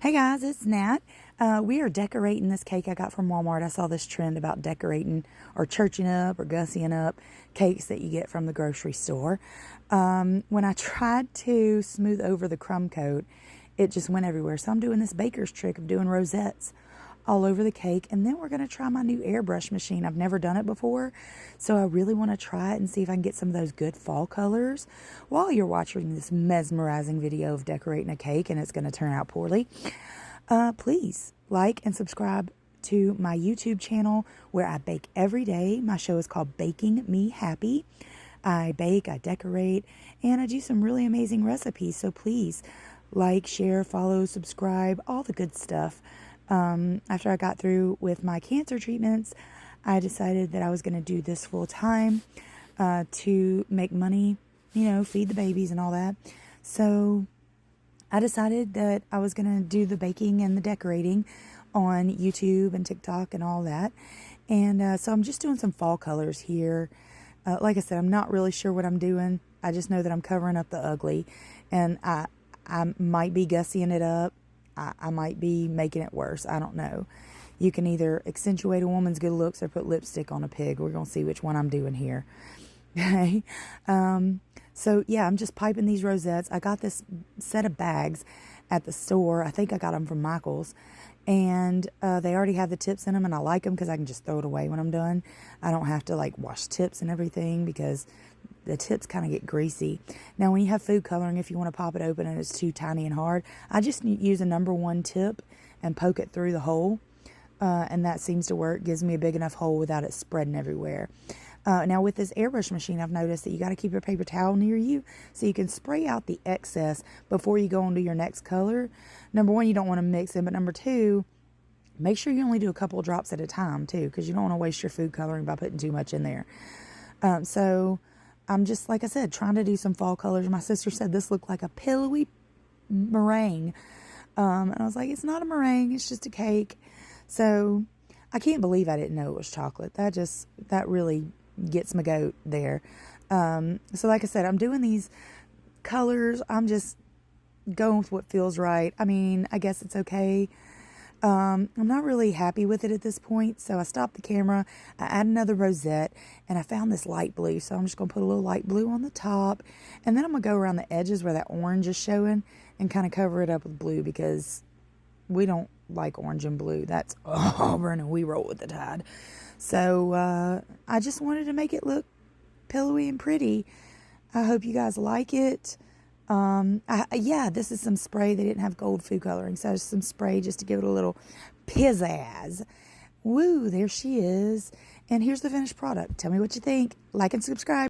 Hey guys, it's Nat. We are decorating this cake I got from Walmart. I saw this trend about decorating or churching up or gussying up cakes that you get from the grocery store. When I tried to smooth over the crumb coat, it just went everywhere. So I'm doing this baker's trick of doing rosettes all over the cake, and then we're going to try my new airbrush machine. I've never done it before, so I really want to try it and see if I can get some of those good fall colors while you're watching this mesmerizing video of decorating a cake and it's going to turn out poorly. Please like and subscribe to my YouTube channel where I bake every day. My show is called Baking Me Happy. I bake, I decorate, and I do some really amazing recipes, so please like, share, follow, subscribe, all the good stuff. After I got through with my cancer treatments, I decided that I was going to do this full time to make money, feed the babies and all that. So I decided that I was going to do the baking and the decorating on YouTube and TikTok and all that. And so I'm just doing some fall colors here. Like I said, I'm not really sure what I'm doing. I just know that I'm covering up the ugly, and I might be gussying it up. I might be making it worse. I don't know. You can either accentuate a woman's good looks or put lipstick on a pig. We're going to see which one I'm doing here. Okay. So yeah, I'm just piping these rosettes. I got this set of bags at the store. I think I got them from Michael's. And they already have the tips in them, and I like them because I can just throw it away when I'm done. I don't have to wash tips and everything because the tips kind of get greasy. Now, when you have food coloring, if you want to pop it open and it's too tiny and hard, I just use a number 1 tip and poke it through the hole. And that seems to work. Gives me a big enough hole without it spreading everywhere. Now, with this airbrush machine, I've noticed that you got to keep a paper towel near you so you can spray out the excess before you go on to your next color. Number 1, you don't want to mix it, but number 2, make sure you only do a couple of drops at a time, too, because you don't want to waste your food coloring by putting too much in there. So I'm just, like I said, trying to do some fall colors. My sister said this looked like a pillowy meringue. And I was like, it's not a meringue, it's just a cake. So I can't believe I didn't know it was chocolate. That really gets my goat there. So like I said, I'm doing these colors. I'm just going with what feels right. I mean, I guess it's okay. I'm not really happy with it at this point, so I stopped the camera. I add another rosette, and I found this light blue, so I'm just going to put a little light blue on the top, and then I'm going to go around the edges where that orange is showing and kind of cover it up with blue because we don't like orange and blue. That's Auburn, and we roll with the tide. So I just wanted to make it look pillowy and pretty. I hope you guys like it. Yeah, this is some spray. They didn't have gold food coloring, so some spray just to give it a little pizzazz. Woo, there she is. And here's the finished product. Tell me what you think. Like and subscribe.